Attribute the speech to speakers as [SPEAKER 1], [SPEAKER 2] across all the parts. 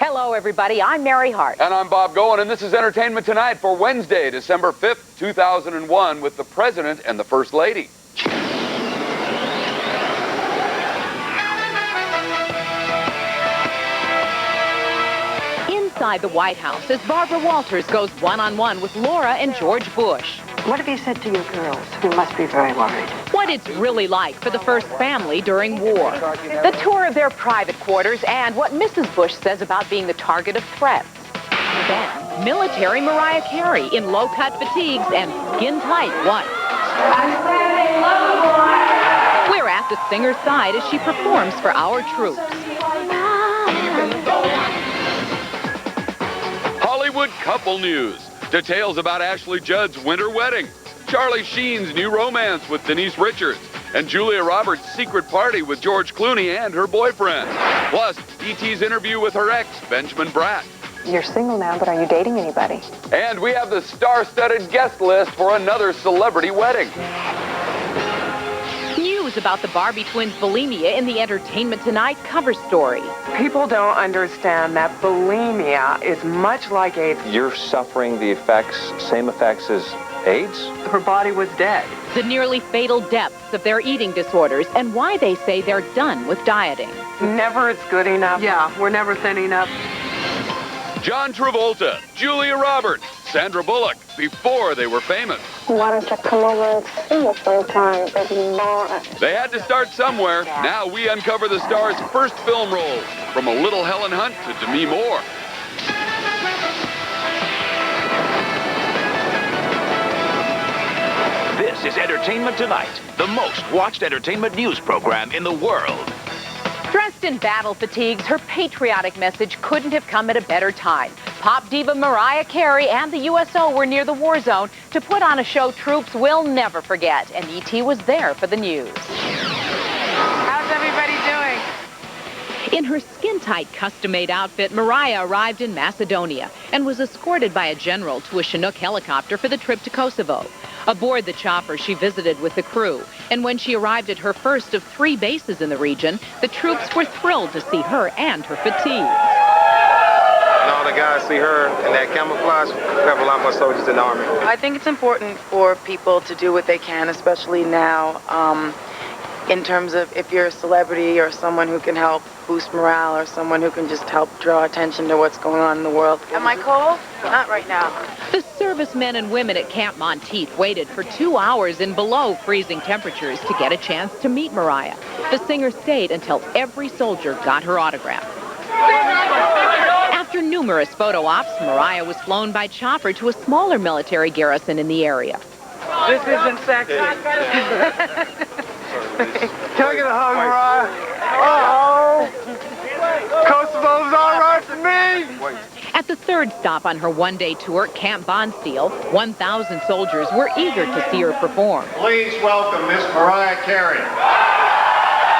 [SPEAKER 1] Hello, everybody. I'm Mary Hart.
[SPEAKER 2] And I'm Bob Goen, and this is Entertainment Tonight for Wednesday, December 5th, 2001, with the President and the First Lady.
[SPEAKER 1] Inside the White House, as Barbara Walters goes one-on-one with Laura and George Bush.
[SPEAKER 3] What have you said to your girls, who must be very worried?
[SPEAKER 1] What it's really like for the first family during war. The tour of their private quarters and what Mrs. Bush says about being the target of threats. Then, military Mariah Carey in low-cut fatigues and skin-tight whites. We're at the singer's side as she performs for our troops.
[SPEAKER 2] Hollywood couple news. Details about Ashley Judd's winter wedding, Charlie Sheen's new romance with Denise Richards, and Julia Roberts' secret party with George Clooney and her boyfriend. Plus, E.T.'s interview with her ex, Benjamin Bratt.
[SPEAKER 3] You're single now, but are you dating anybody?
[SPEAKER 2] And we have the star-studded guest list for another celebrity wedding.
[SPEAKER 1] News about the Barbie twins' bulimia in the Entertainment Tonight cover story.
[SPEAKER 4] People don't understand that bulimia is much like AIDS.
[SPEAKER 5] You're suffering the same effects as AIDS?
[SPEAKER 4] Her body was dead.
[SPEAKER 1] The nearly fatal depths of their eating disorders and why they say they're done with dieting.
[SPEAKER 4] Never it's good enough. Yeah, we're never thin enough.
[SPEAKER 2] John Travolta, Julia Roberts, Sandra Bullock, before they were famous.
[SPEAKER 6] Why don't you come over and see us sometime, baby boy?
[SPEAKER 2] They had to start somewhere. Now we uncover the star's first film roles, from a little Helen Hunt to Demi Moore.
[SPEAKER 7] This is Entertainment Tonight, the most watched entertainment news program in the world.
[SPEAKER 1] Dressed in battle fatigues, her patriotic message couldn't have come at a better time. Pop diva Mariah Carey and the USO were near the war zone to put on a show troops will never forget, and E.T. was there for the news.
[SPEAKER 4] How's everybody doing?
[SPEAKER 1] In her skin-tight custom-made outfit, Mariah arrived in Macedonia and was escorted by a general to a Chinook helicopter for the trip to Kosovo. Aboard the chopper, she visited with the crew, and when she arrived at her first of 3 bases in the region, the troops were thrilled to see her and her fatigue.
[SPEAKER 8] And all the guys see her in that camouflage, we have a lot more soldiers in the Army.
[SPEAKER 9] I think it's important for people to do what they can, especially now, in terms of if you're a celebrity or someone who can help boost morale or someone who can just help draw attention to what's going on in the world. Am I cold? Not right now.
[SPEAKER 1] The servicemen and women at Camp Monteith waited for 2 hours in below freezing temperatures to get a chance to meet Mariah. The singer stayed until every soldier got her autograph. After numerous photo ops, Mariah was flown by chopper to a smaller military garrison in the area.
[SPEAKER 4] This isn't sexy.
[SPEAKER 8] Can I get a hug, Mariah? Uh-oh! Kosovo's all right for me!
[SPEAKER 1] At the third stop on her one-day tour, Camp Bondsteel, 1,000 soldiers were eager to see her perform.
[SPEAKER 8] Please welcome Miss Mariah Carey.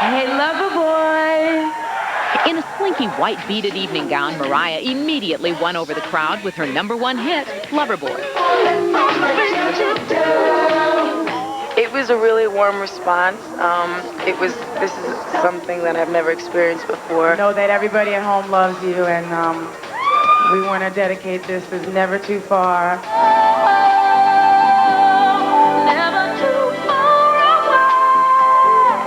[SPEAKER 1] Hey, lover boy! In a slinky white beaded evening gown, Mariah immediately won over the crowd with her #1 hit, Loverboy.
[SPEAKER 9] It was a really warm response. This is something that I've never experienced before.
[SPEAKER 10] Know that everybody at home loves you, and we want to dedicate this as Never Too Far.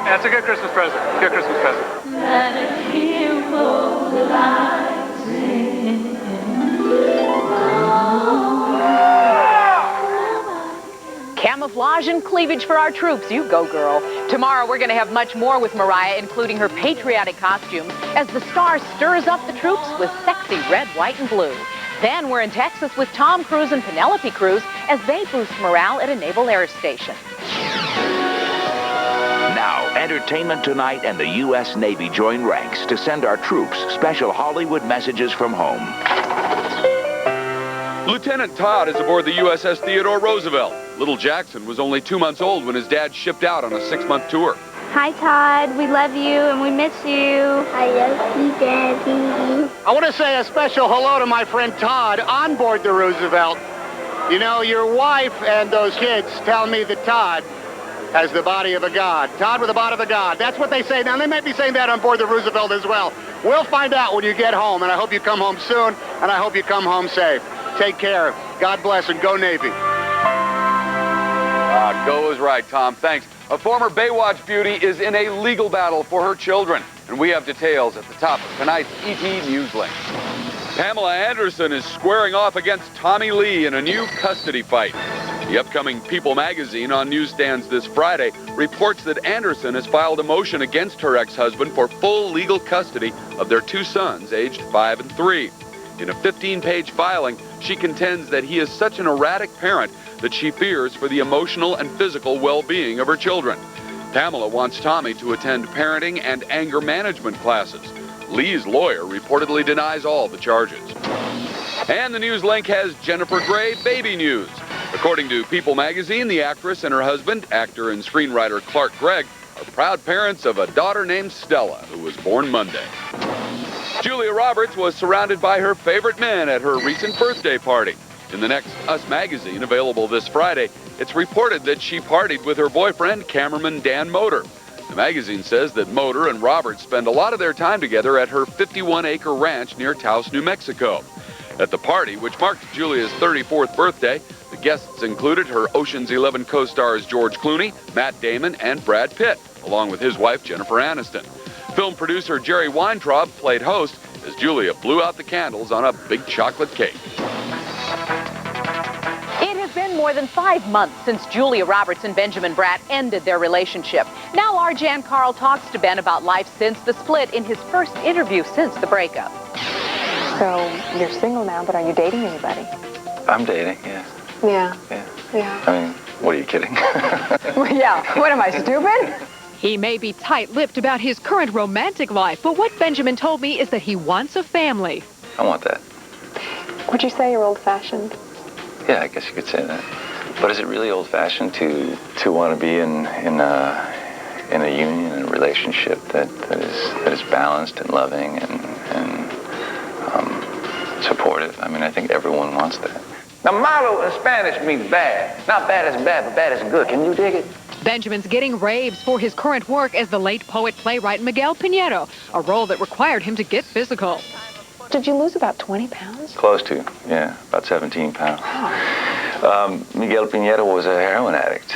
[SPEAKER 8] That's a good Christmas present. Good Christmas present.
[SPEAKER 6] Let it hear the lights in.
[SPEAKER 1] Camouflage and cleavage for our troops. You go, girl. Tomorrow we're going to have much more with Mariah, including her patriotic costumes, as the star stirs up the troops with sexy red, white, and blue. Then we're in Texas with Tom Cruise and Penelope Cruz as they boost morale at a naval air station.
[SPEAKER 7] Now, Entertainment Tonight and the U.S. Navy join ranks to send our troops special Hollywood messages from home.
[SPEAKER 2] Lieutenant Todd is aboard the USS Theodore Roosevelt. Little Jackson was only 2 months old when his dad shipped out on a 6-month tour.
[SPEAKER 6] Hi, Todd. We love you and we miss you. I love you, Daddy.
[SPEAKER 11] I want to say a special hello to my friend Todd on board the Roosevelt. You know, your wife and those kids tell me that Todd as the body of a god. Todd with the body of a god. That's what they say. Now, they may be saying that on board the Roosevelt as well. We'll find out when you get home, and I hope you come home soon, and I hope you come home safe. Take care. God bless, and go Navy.
[SPEAKER 2] Go is right, Tom. Thanks. A former Baywatch beauty is in a legal battle for her children, and we have details at the top of tonight's ET News Link. Pamela Anderson is squaring off against Tommy Lee in a new custody fight. The upcoming People magazine on newsstands this Friday reports that Anderson has filed a motion against her ex-husband for full legal custody of their 2 sons, aged 5 and 3. In a 15-page filing, she contends that he is such an erratic parent that she fears for the emotional and physical well-being of her children. Pamela wants Tommy to attend parenting and anger management classes. Lee's lawyer reportedly denies all the charges. And the News Link has Jennifer Grey baby news. According to People magazine, the actress and her husband, actor and screenwriter Clark Gregg, are proud parents of a daughter named Stella, who was born Monday. Julia Roberts was surrounded by her favorite men at her recent birthday party. In the next Us magazine, available this Friday, it's reported that she partied with her boyfriend, cameraman Dan Motor. The magazine says that Motor and Roberts spend a lot of their time together at her 51-acre ranch near Taos, New Mexico. At the party, which marked Julia's 34th birthday, the guests included her Ocean's 11 co-stars George Clooney, Matt Damon, and Brad Pitt, along with his wife Jennifer Aniston. Film producer Jerry Weintraub played host as Julia blew out the candles on a big chocolate cake.
[SPEAKER 1] It has been more than 5 months since Julia Roberts and Benjamin Bratt ended their relationship. Now our Jan Carl talks to Ben about life since the split in his first interview since the breakup.
[SPEAKER 3] So, you're single now, but are you dating anybody?
[SPEAKER 5] I'm dating, yeah.
[SPEAKER 3] Yeah.
[SPEAKER 5] I mean, what are you kidding?
[SPEAKER 3] Well, yeah. What am I, stupid?
[SPEAKER 12] He may be tight-lipped about his current romantic life, but what Benjamin told me is that he wants a family.
[SPEAKER 5] I want that.
[SPEAKER 3] Would you say you're old-fashioned?
[SPEAKER 5] Yeah, I guess you could say that. But is it really old-fashioned to want to be in a union, in a relationship that is balanced and loving and supportive? I mean, I think everyone wants that.
[SPEAKER 7] Now, malo in Spanish means bad. Not bad as bad, but bad as good. Can you dig it?
[SPEAKER 12] Benjamin's getting raves for his current work as the late poet-playwright Miguel Piñero, a role that required him to get physical.
[SPEAKER 3] Did you lose about 20 pounds?
[SPEAKER 5] Close to, yeah, about 17 pounds. Miguel Piñero was a heroin addict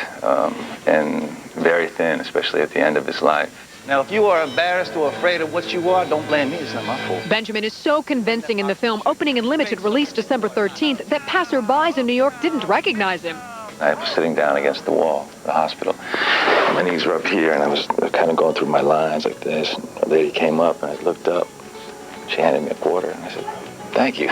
[SPEAKER 5] and very thin, especially at the end of his life.
[SPEAKER 13] Now, if you are embarrassed or afraid of what you are, don't blame me. It's not my fault.
[SPEAKER 12] Benjamin is so convincing in the film, opening in limited release December 13th, that passerbys in New York didn't recognize him.
[SPEAKER 5] I was sitting down against the wall of the hospital. My knees were up here, and I was kind of going through my lines like this. And a lady came up, and I looked up. She handed me a quarter, and I said, "Thank you."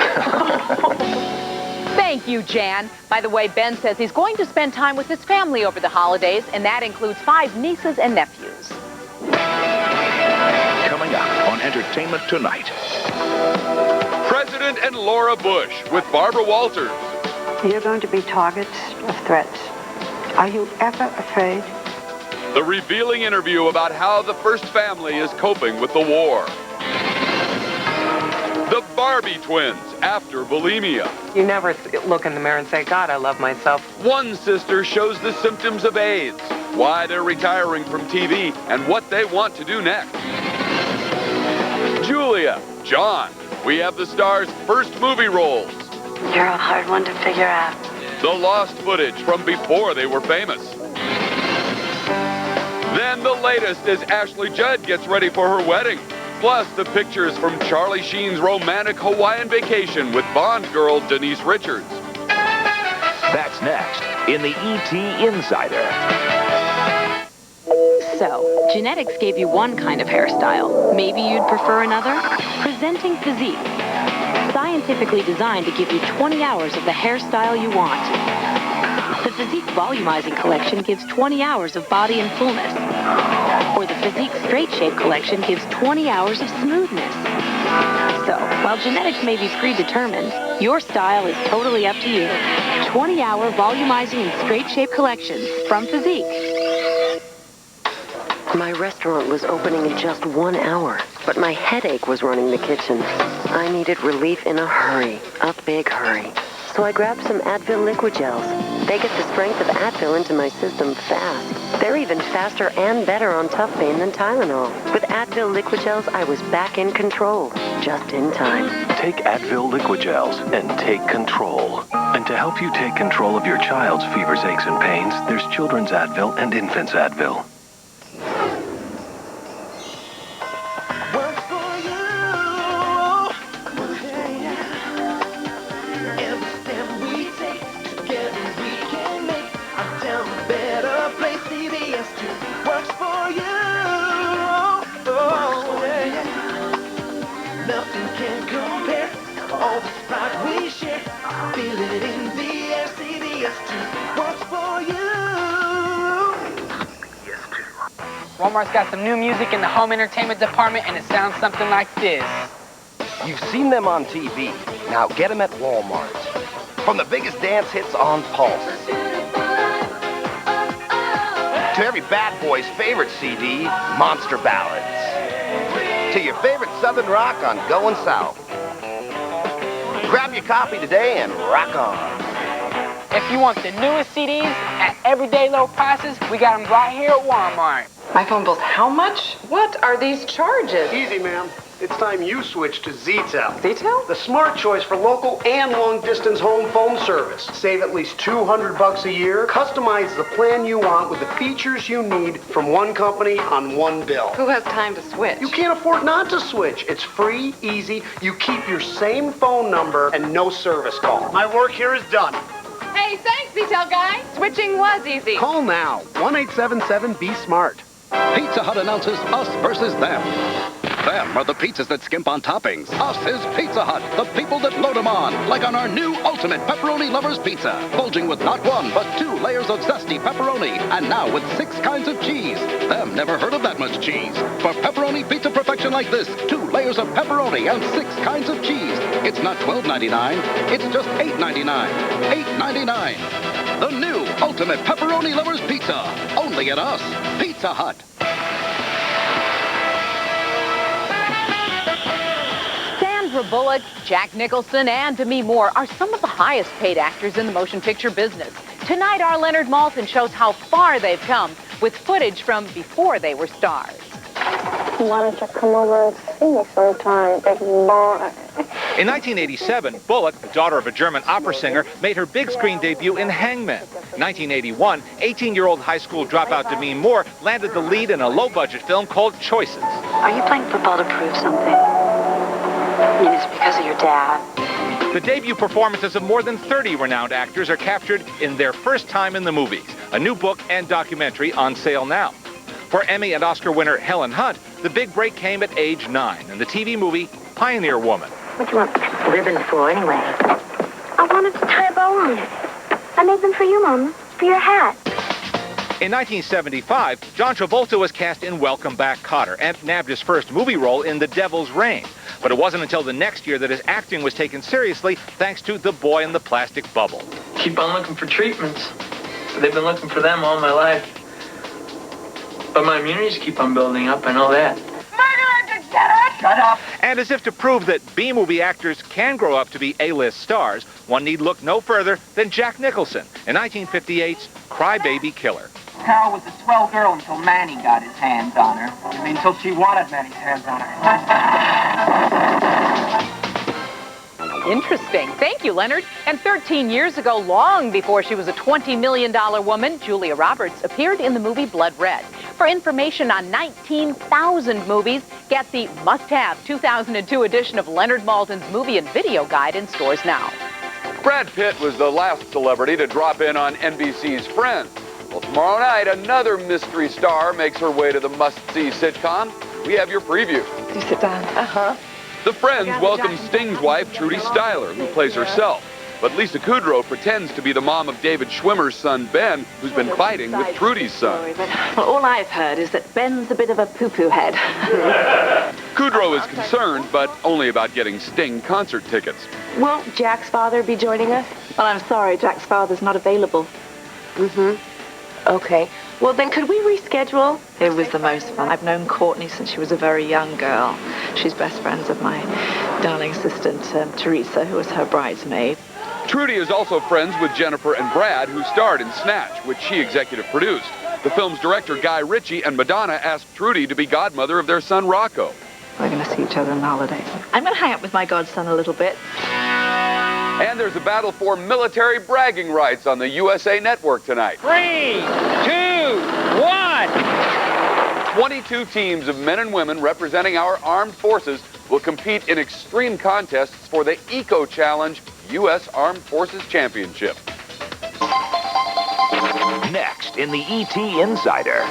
[SPEAKER 1] Thank you, Jan. By the way, Ben says he's going to spend time with his family over the holidays, and that includes 5 nieces and nephews.
[SPEAKER 7] Coming up on Entertainment Tonight.
[SPEAKER 2] President and Laura Bush with Barbara Walters.
[SPEAKER 3] You're going to be targets of threats. Are you ever afraid?
[SPEAKER 2] The revealing interview about how the first family is coping with the war. The Barbie twins after bulimia.
[SPEAKER 4] You never look in the mirror and say, God, I love myself.
[SPEAKER 2] One sister shows the symptoms of AIDS, why they're retiring from TV, and what they want to do next. Julia, John, we have the stars' first movie roles.
[SPEAKER 3] You're a hard one to figure out.
[SPEAKER 2] The lost footage from before they were famous. Then the latest as Ashley Judd gets ready for her wedding. Plus the pictures from Charlie Sheen's romantic Hawaiian vacation with Bond girl Denise Richards.
[SPEAKER 7] That's next in the ET Insider.
[SPEAKER 14] So, genetics gave you one kind of hairstyle. Maybe you'd prefer another? Presenting Physique. Scientifically designed to give you 20 hours of the hairstyle you want. The Physique Volumizing Collection gives 20 hours of body and fullness. Or the Physique Straight Shape Collection gives 20 hours of smoothness. So, while genetics may be predetermined, your style is totally up to you. 20-hour volumizing and straight shape collections from Physique.
[SPEAKER 15] My restaurant was opening in just 1 hour, but my headache was running the kitchen. I needed relief in a hurry, a big hurry. So So I grabbed some Advil liquid gels. They get the strength of Advil into my system fast. They're even faster and better on tough pain than Tylenol. With Advil liquid gels, I was back in control, just in time.
[SPEAKER 16] Take Advil liquid gels and take control. And to help you take control of your child's fevers, aches, and pains, there's Children's Advil and Infant's Advil.
[SPEAKER 17] Walmart's got some new music in the home entertainment department, and it sounds something like this.
[SPEAKER 18] You've seen them on TV. Now get them at Walmart. From the biggest dance hits on Pulse, to every bad boy's favorite CD, Monster Ballads, to your favorite Southern rock on Going South. Grab your copy today and rock on.
[SPEAKER 17] If you want the newest CDs at everyday low prices, we got them right here at Walmart.
[SPEAKER 4] My phone bill's how much? What are these charges?
[SPEAKER 19] Easy, ma'am. It's time you switch to Z-Tel.
[SPEAKER 4] Z-Tel?
[SPEAKER 19] The smart choice for local and long-distance home phone service. Save at least $200 a year. Customize the plan you want with the features you need from one company on one bill.
[SPEAKER 4] Who has time to switch?
[SPEAKER 19] You can't afford not to switch. It's free, easy. You keep your same phone number and no service call. My work here is done.
[SPEAKER 10] Hey, thanks, detail guy. Switching was easy.
[SPEAKER 19] Call now. 1-877-BE-SMART.
[SPEAKER 20] Pizza Hut announces us versus them. Them are the pizzas that skimp on toppings. Us is Pizza Hut, the people that load them on, like on our new Ultimate Pepperoni Lovers Pizza, bulging with not one, but 2 layers of zesty pepperoni, and now with 6 kinds of cheese. Them never heard of that much cheese. For pepperoni pizza perfection like this, 2 layers of pepperoni and 6 kinds of cheese. It's not $12.99, it's just $8.99. $8.99. The new Ultimate Pepperoni Lovers Pizza, only at us, Pizza Hut.
[SPEAKER 1] Sandra Bullock, Jack Nicholson, and Demi Moore are some of the highest paid actors in the motion picture business. Tonight, our Leonard Maltin shows how far they've come with footage from before they were stars.
[SPEAKER 3] Why don't you come over and see me sometime, big boy?
[SPEAKER 21] In 1987, Bullock, the daughter of a German opera singer, made her big screen debut in Hangmen. 1981, 18-year-old high school dropout Demi Moore landed the lead in a low-budget film called Choices.
[SPEAKER 15] Are you playing football to prove something? I mean, it's because of your dad.
[SPEAKER 21] The debut performances of more than 30 renowned actors are captured in Their First Time in the Movies, a new book and documentary on sale now. For Emmy and Oscar winner Helen Hunt, the big break came at age 9 in the TV movie Pioneer Woman.
[SPEAKER 15] What do you want the ribbon for, anyway?
[SPEAKER 6] I wanted to tie a bow on it. I made them for you, Mama, for your hat.
[SPEAKER 21] In 1975, John Travolta was cast in Welcome Back, Kotter and nabbed his first movie role in The Devil's Rain. But it wasn't until the next year that his acting was taken seriously thanks to The Boy in the Plastic Bubble.
[SPEAKER 22] Keep on looking for treatments. They've been looking for them all my life. But my immunities keep on building up, I know that.
[SPEAKER 21] Shut up! And as if to prove that B-movie actors can grow up to be A-list stars, one need look no further than Jack Nicholson in 1958's Crybaby Killer.
[SPEAKER 17] Carol was a swell girl until Manny got his hands on her. I mean, until she wanted Manny's hands on her.
[SPEAKER 1] Interesting. Thank you, Leonard. And 13 years ago, long before she was a $20 million woman, Julia Roberts appeared in the movie Blood Red. For information on 19,000 movies, get the must-have 2002 edition of Leonard Maltin's movie and video guide in stores now.
[SPEAKER 2] Brad Pitt was the last celebrity to drop in on NBC's Friends. Well, tomorrow night, another mystery star makes her way to the must-see sitcom. We have your preview.
[SPEAKER 4] You sit down. Uh-huh.
[SPEAKER 2] The Friends welcome Sting's wife, Trudy Styler, who plays herself. But Lisa Kudrow pretends to be the mom of David Schwimmer's son, Ben, who's been fighting with Trudy's son.
[SPEAKER 23] Well, all I've heard is that Ben's a bit of a poo-poo head.
[SPEAKER 2] Kudrow is concerned, but only about getting Sting concert tickets.
[SPEAKER 15] Won't Jack's father be joining us?
[SPEAKER 23] Well, I'm sorry, Jack's father's not available.
[SPEAKER 15] Okay. Well, then could we reschedule?
[SPEAKER 23] It was the most fun. I've known Courtney since she was a very young girl. She's best friends of my darling assistant, Teresa, who was her bridesmaid.
[SPEAKER 2] Trudy is also friends with Jennifer and Brad, who starred in Snatch, which she executive produced. The film's director, Guy Ritchie, and Madonna asked Trudy to be godmother of their son, Rocco.
[SPEAKER 23] We're going to see each other on the holidays. I'm going to hang out with my godson a little bit.
[SPEAKER 2] And there's a battle for military bragging rights on the USA Network tonight.
[SPEAKER 17] 3, 2, 1.
[SPEAKER 2] 22 teams of men and women representing our armed forces will compete in extreme contests for the Eco Challenge U.S. Armed Forces Championship.
[SPEAKER 7] Next in the ET Insider.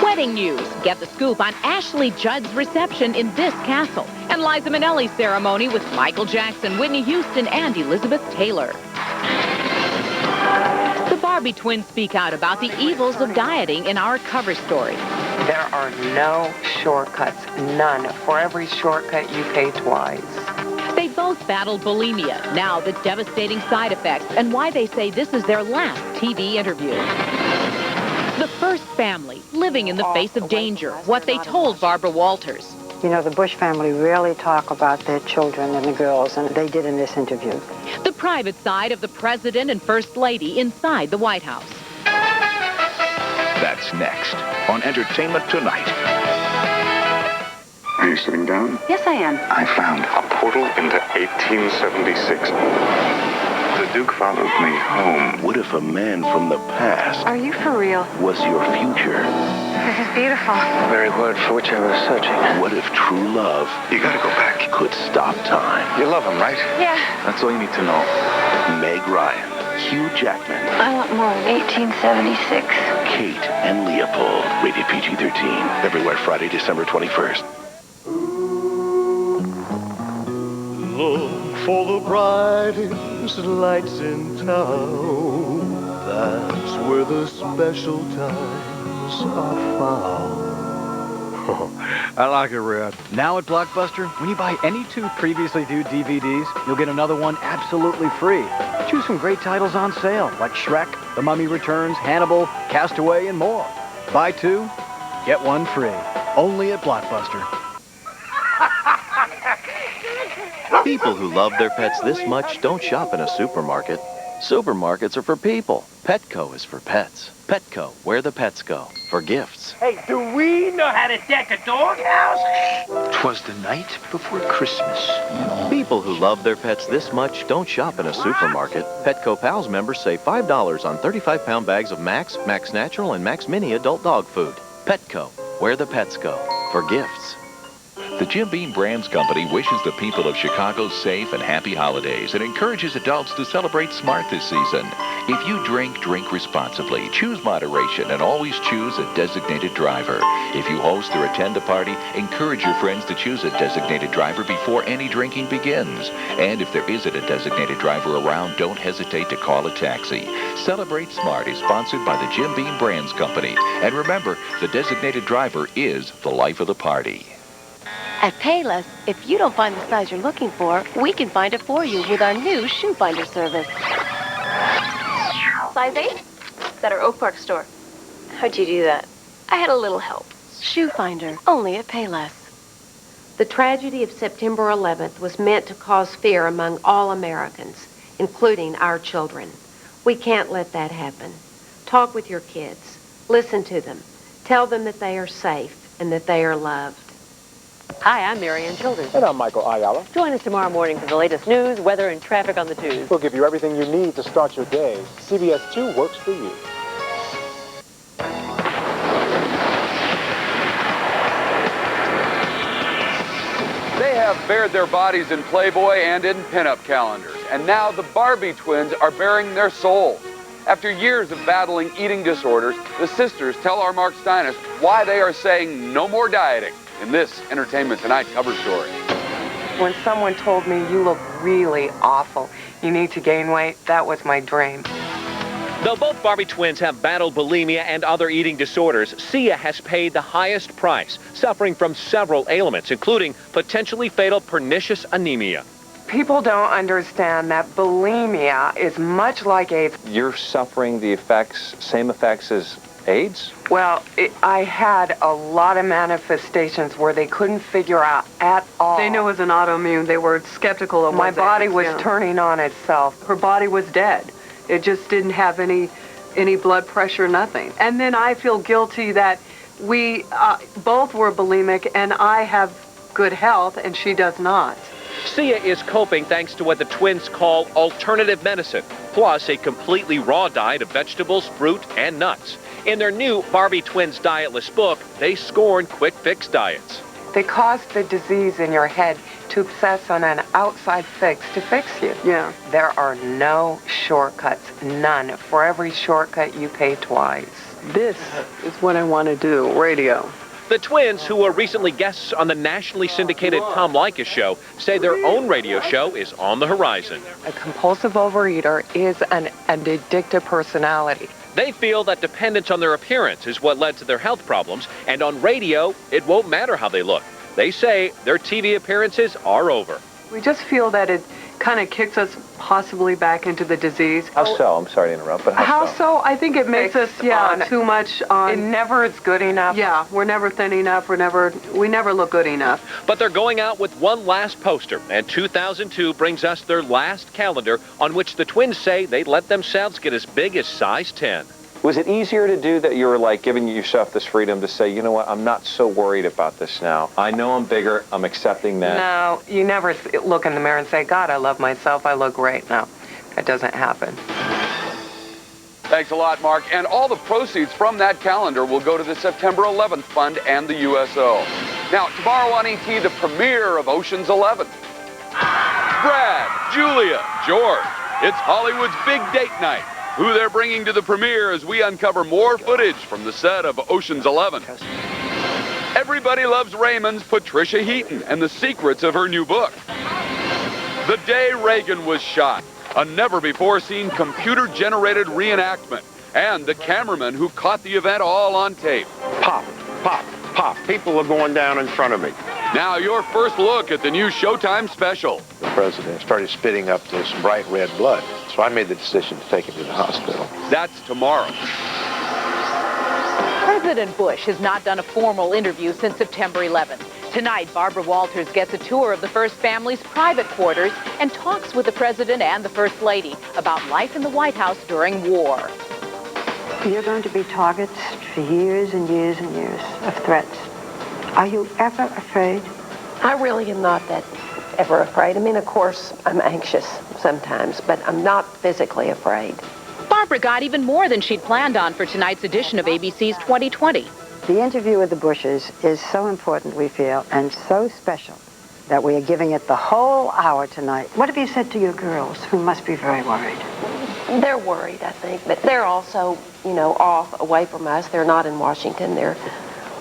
[SPEAKER 1] Wedding news. Get the scoop on Ashley Judd's reception in this castle and Liza Minnelli's ceremony with Michael Jackson, Whitney Houston, and Elizabeth Taylor. The Barbie twins speak out about the evils of dieting in our cover story.
[SPEAKER 4] There are no shortcuts, none. For every shortcut, you pay twice.
[SPEAKER 1] They both battled bulimia, now the devastating side effects, and why they say this is their last TV interview. The first family living in the face of danger, what they told Barbara Walters.
[SPEAKER 3] You know, the Bush family rarely talk about their children and the girls, and they did in this interview.
[SPEAKER 1] The private side of the president and first lady inside the White House.
[SPEAKER 7] That's next on Entertainment Tonight.
[SPEAKER 8] Are you sitting down?
[SPEAKER 6] Yes, I am.
[SPEAKER 8] I found a portal into 1876. The Duke followed me home.
[SPEAKER 16] What if a man from the past
[SPEAKER 6] Are you for real?
[SPEAKER 16] was your future?
[SPEAKER 6] This is beautiful.
[SPEAKER 8] The very word for which I was searching.
[SPEAKER 16] What if true love
[SPEAKER 8] You gotta go back.
[SPEAKER 16] could stop time?
[SPEAKER 8] You love him, right?
[SPEAKER 6] Yeah.
[SPEAKER 8] That's all you need to know.
[SPEAKER 16] Meg Ryan, Hugh Jackman,
[SPEAKER 6] I want more of 1876.
[SPEAKER 16] Kate and Leopold. Rated PG-13. Everywhere Friday, December 21st.
[SPEAKER 9] Look for the brightest lights in town. That's where the special times are found.
[SPEAKER 11] I like it, Red. Now at Blockbuster, when you buy any 2 previously viewed DVDs, you'll get another one absolutely free. Choose from great titles on sale, like Shrek, The Mummy Returns, Hannibal, Castaway, and more. Buy 2, get 1 free. Only at Blockbuster.
[SPEAKER 24] People who love their pets this much don't shop in a supermarket. Supermarkets are for people. Petco is for pets. Petco, where the pets go. For gifts.
[SPEAKER 17] Hey, do we know how to deck a doghouse?
[SPEAKER 24] 'Twas the night before Christmas. People who love their pets this much don't shop in a supermarket. Petco Pals members save $5 on 35-pound bags of Max, Max Natural, and Max Mini adult dog food. Petco, where the pets go. For gifts.
[SPEAKER 7] The Jim Beam Brands Company wishes the people of Chicago safe and happy holidays and encourages adults to celebrate smart this season. If you drink, drink responsibly. Choose moderation and always choose a designated driver. If you host or attend a party, encourage your friends to choose a designated driver before any drinking begins. And if there isn't a designated driver around, don't hesitate to call a taxi. Celebrate Smart is sponsored by the Jim Beam Brands Company. And remember, the designated driver is the life of the party.
[SPEAKER 15] At Payless, if you don't find the size you're looking for, we can find it for you with our new shoe finder service.
[SPEAKER 6] Size 8? It's at our Oak Park store. How'd you do that? I had a little help.
[SPEAKER 15] Shoe finder, only at Payless.
[SPEAKER 25] The tragedy of September 11th was meant to cause fear among all Americans, including our children. We can't let that happen. Talk with your kids. Listen to them. Tell them that they are safe and that they are loved.
[SPEAKER 26] Hi, I'm Marianne Childers.
[SPEAKER 27] And I'm Michael Ayala.
[SPEAKER 26] Join us tomorrow morning for the latest news, weather, and traffic on the 2s.
[SPEAKER 27] We'll give you everything you need to start your day. CBS 2 works for you.
[SPEAKER 2] They have bared their bodies in Playboy and in pinup calendars. And now the Barbie twins are bearing their souls. After years of battling eating disorders, the sisters tell our Mark Steinus why they are saying no more dieting in this Entertainment Tonight cover story.
[SPEAKER 4] When someone told me, you look really awful, you need to gain weight, that was my dream.
[SPEAKER 28] Though both Barbie twins have battled bulimia and other eating disorders, Sia has paid the highest price, suffering from several ailments, including potentially fatal pernicious anemia.
[SPEAKER 4] People don't understand that bulimia is much like AIDS.
[SPEAKER 29] You're suffering the effects, same effects as
[SPEAKER 24] AIDS?
[SPEAKER 4] Well, I had a lot of manifestations where they couldn't figure out at all.
[SPEAKER 3] They knew it was an autoimmune. They were skeptical of
[SPEAKER 4] My
[SPEAKER 3] what
[SPEAKER 4] body was turning on itself.
[SPEAKER 3] Her body was dead. It just didn't have any blood pressure, nothing. And then I feel guilty that we both were bulimic, and I have good health, and she does not.
[SPEAKER 28] Sia is coping thanks to what the twins call alternative medicine, plus a completely raw diet of vegetables, fruit, and nuts. In their new Barbie Twins Dietless book, they scorn quick fix diets.
[SPEAKER 4] They cause the disease in your head to obsess on an outside fix to fix you.
[SPEAKER 3] Yeah.
[SPEAKER 4] There are no shortcuts, none. For every shortcut, you pay twice.
[SPEAKER 3] This is what I want to do, radio.
[SPEAKER 28] The twins, who were recently guests on the nationally syndicated Tom Leykis show, say their own radio show is on the horizon.
[SPEAKER 4] A compulsive overeater is an addictive personality.
[SPEAKER 28] They feel that dependence on their appearance is what led to their health problems, and on radio, it won't matter how they look. They say their TV appearances are over.
[SPEAKER 3] We just feel that it kind of kicks us possibly back into the disease.
[SPEAKER 24] How so? I'm sorry to interrupt, but
[SPEAKER 3] how so? I think it makes us, too much on...
[SPEAKER 4] It never is good enough.
[SPEAKER 3] Yeah, we're never thin enough. We never look good enough.
[SPEAKER 28] But they're going out with one last poster, and 2002 brings us their last calendar on which the twins say they let themselves get as big as size 10.
[SPEAKER 24] Was it easier to do that you were like giving yourself this freedom to say, you know what, I'm not so worried about this now. I know I'm bigger. I'm accepting that.
[SPEAKER 4] No, you never look in the mirror and say, God, I love myself. I look great. No, that doesn't happen.
[SPEAKER 2] Thanks a lot, Mark. And all the proceeds from that calendar will go to the September 11th Fund and the USO. Now, tomorrow on ET, the premiere of Ocean's 11. Brad, Julia, George, it's Hollywood's big date night. Who they're bringing to the premiere as we uncover more footage from the set of Ocean's 11. Everybody Loves Raymond's Patricia Heaton and the secrets of her new book. The Day Reagan Was Shot, a never-before-seen computer-generated reenactment, and the cameraman who caught the event all on tape.
[SPEAKER 5] Pop, pop, pop. People are going down in front of me.
[SPEAKER 2] Now your first look at the new Showtime special.
[SPEAKER 5] The president started spitting up this bright red blood, so I made the decision to take him to the hospital.
[SPEAKER 2] That's tomorrow.
[SPEAKER 1] President Bush has not done a formal interview since September 11th. Tonight, Barbara Walters gets a tour of the First Family's private quarters and talks with the president and the First Lady about life in the White House during war.
[SPEAKER 3] You're going to be targets for years and years and years of threats. Are you ever afraid?
[SPEAKER 25] I really am not that ever afraid. I mean, of course, I'm anxious sometimes, but I'm not physically afraid.
[SPEAKER 1] Barbara got even more than she'd planned on for tonight's edition of ABC's 2020.
[SPEAKER 3] The interview with the Bushes is so important, we feel, and so special that we are giving it the whole hour tonight. What have you said to your girls, who must be very worried?
[SPEAKER 25] They're worried, I think, but they're also, off, away from us. They're not in Washington. They're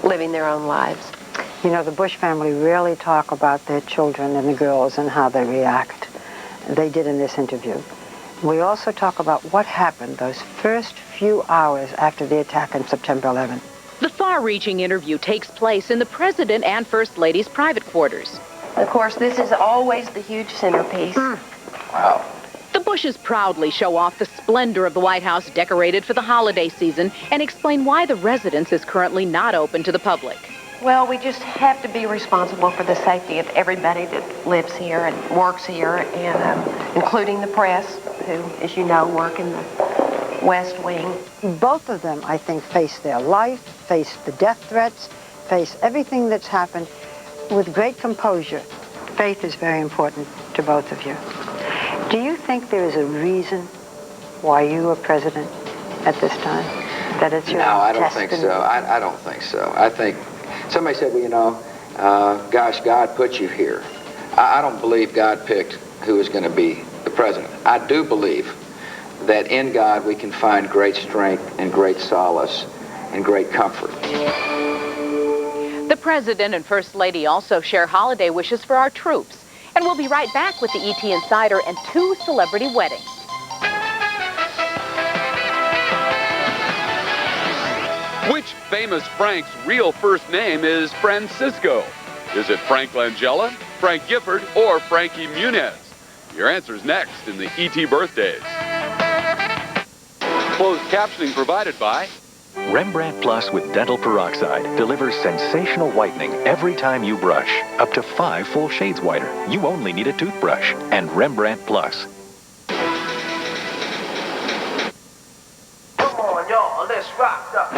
[SPEAKER 25] living their own lives.
[SPEAKER 3] You know, the Bush family really talk about their children and the girls and how they react. They did in this interview. We also talk about what happened those first few hours after the attack on September 11th.
[SPEAKER 1] The far-reaching interview takes place in the President and First Lady's private quarters.
[SPEAKER 25] Of course, this is always the huge centerpiece.
[SPEAKER 5] Wow.
[SPEAKER 1] The Bushes proudly show off the splendor of the White House decorated for the holiday season and explain why the residence is currently not open to the public.
[SPEAKER 25] Well, we just have to be responsible for the safety of everybody that lives here and works here, and including the press, who, as you know, work in the West Wing.
[SPEAKER 3] Both of them, I think, face their life, face the death threats, face everything that's happened with great composure. Faith is very important to both of you. Do you think there is a reason why you are president at this time? That it's your
[SPEAKER 10] No, I don't
[SPEAKER 3] destiny?
[SPEAKER 10] think so. I don't think so. I think somebody said, well, gosh, God put you here. I don't believe God picked who is going to be the president. I do believe that in God we can find great strength and great solace and great comfort.
[SPEAKER 1] The President and First Lady also share holiday wishes for our troops. And we'll be right back with the ET Insider and 2 celebrity weddings.
[SPEAKER 2] Which famous Frank's real first name is Francisco? Is it Frank Langella, Frank Gifford, or Frankie Muniz? Your answer's next in the ET Birthdays. Closed captioning provided by
[SPEAKER 16] Rembrandt Plus with dental peroxide delivers sensational whitening every time you brush. Up to 5 full shades whiter. You only need a toothbrush. And Rembrandt Plus.
[SPEAKER 9] Come on, y'all, let's rock up.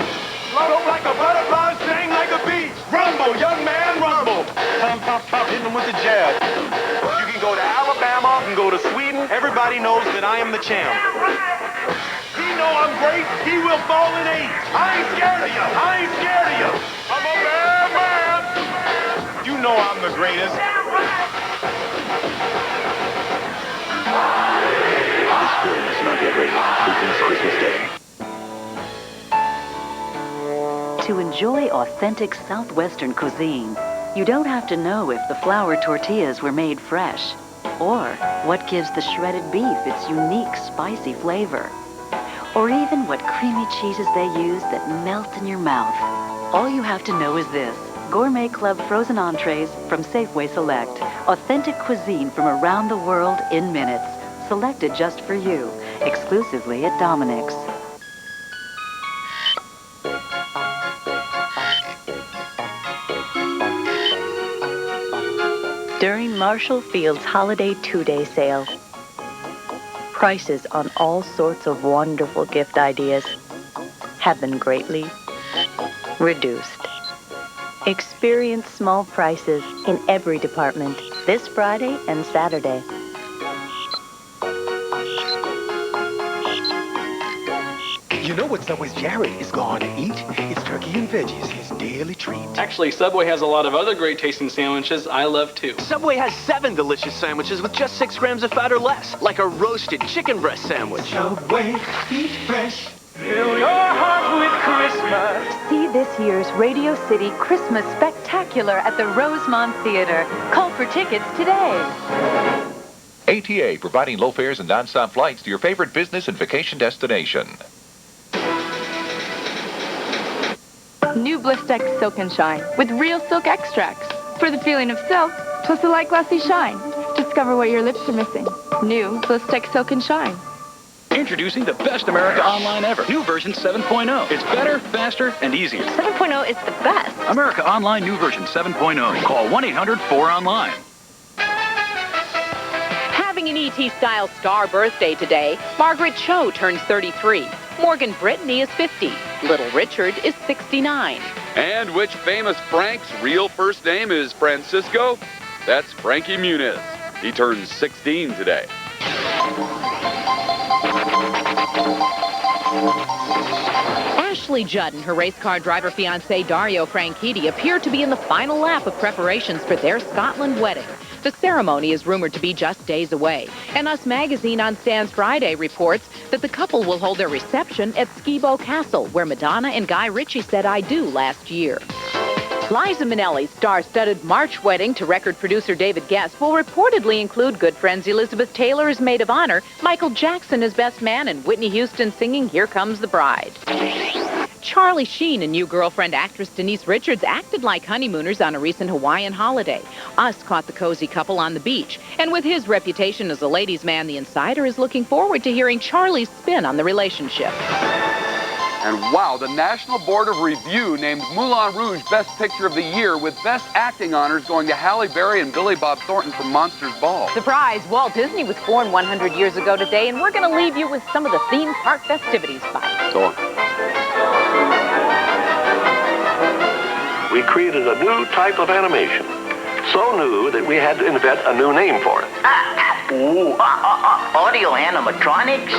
[SPEAKER 9] Float like a butterfly, sting like a bee. Rumble, young man, rumble. Pump, pump, pump, hit them with the jab. You can go to Alabama, you can go to Sweden. Everybody knows that I am the champ. He know I'm great, he will fall in 8. I ain't scared of you, I ain't scared of you. I'm a bad man. You know I'm the greatest.
[SPEAKER 16] This film is not yet ready. Opens Christmas Day.
[SPEAKER 12] To enjoy authentic Southwestern cuisine, you don't have to know if the flour tortillas were made fresh, or what gives the shredded beef its unique spicy flavor, or even what creamy cheeses they use that melt in your mouth. All you have to know is this: Gourmet Club frozen entrees from Safeway Select. Authentic cuisine from around the world in minutes. Selected just for you, exclusively at Dominic's. During Marshall Field's Holiday 2-Day Sale, prices on all sorts of wonderful gift ideas have been greatly reduced. Experience small prices in every department this Friday and Saturday.
[SPEAKER 13] You know what Subway's Jared is going to eat? It's turkey and veggies, his daily treat.
[SPEAKER 14] Actually, Subway has a lot of other great tasting sandwiches I love too.
[SPEAKER 24] Subway has 7 delicious sandwiches with just 6 grams of fat or less, like a roasted chicken breast sandwich.
[SPEAKER 9] Subway, eat fresh. Fill your heart with Christmas.
[SPEAKER 12] See this year's Radio City Christmas Spectacular at the Rosemont Theater. Call for tickets today.
[SPEAKER 7] ATA, providing low fares and nonstop flights to your favorite business and vacation destination.
[SPEAKER 18] New Blistex Silk and Shine with real silk extracts. For the feeling of silk, plus a light glossy shine. Discover what your lips are missing. New Blistex Silk and Shine.
[SPEAKER 11] Introducing the best America Online ever. New version 7.0. It's better, faster, and easier.
[SPEAKER 18] 7.0 is the best.
[SPEAKER 11] America Online new version 7.0. Call 1-800-4ONLINE.
[SPEAKER 1] Having an ET-style star birthday today, Margaret Cho turns 33. Morgan Brittany is 50. Little Richard is 69.
[SPEAKER 2] And which famous Frank's real first name is Francisco? That's Frankie Muniz. He turns 16 today.
[SPEAKER 1] Ashley Judd and her race car driver fiancé Dario Franchitti appear to be in the final lap of preparations for their Scotland wedding. The ceremony is rumored to be just days away, and Us Magazine on Stan's Friday reports that the couple will hold their reception at Skibo Castle, where Madonna and Guy Ritchie said "I do" last year. Liza Minnelli's star-studded March wedding to record producer David Guest will reportedly include good friends Elizabeth Taylor as maid of honor, Michael Jackson as best man, and Whitney Houston singing "Here Comes the Bride." Charlie Sheen and new girlfriend actress Denise Richards acted like honeymooners on a recent Hawaiian holiday. Us caught the cozy couple on the beach, and with his reputation as a ladies' man, the Insider is looking forward to hearing Charlie's spin on the relationship.
[SPEAKER 2] And wow, the National Board of Review named Moulin Rouge Best Picture of the Year, with Best Acting honors going to Halle Berry and Billy Bob Thornton from Monsters Ball.
[SPEAKER 1] Surprise, Walt Disney was born 100 years ago today, and we're going to leave you with some of the theme park festivities by.
[SPEAKER 2] Go on.
[SPEAKER 8] We created a new type of animation. So new that we had to invent a new name for it.
[SPEAKER 19] Audio animatronics?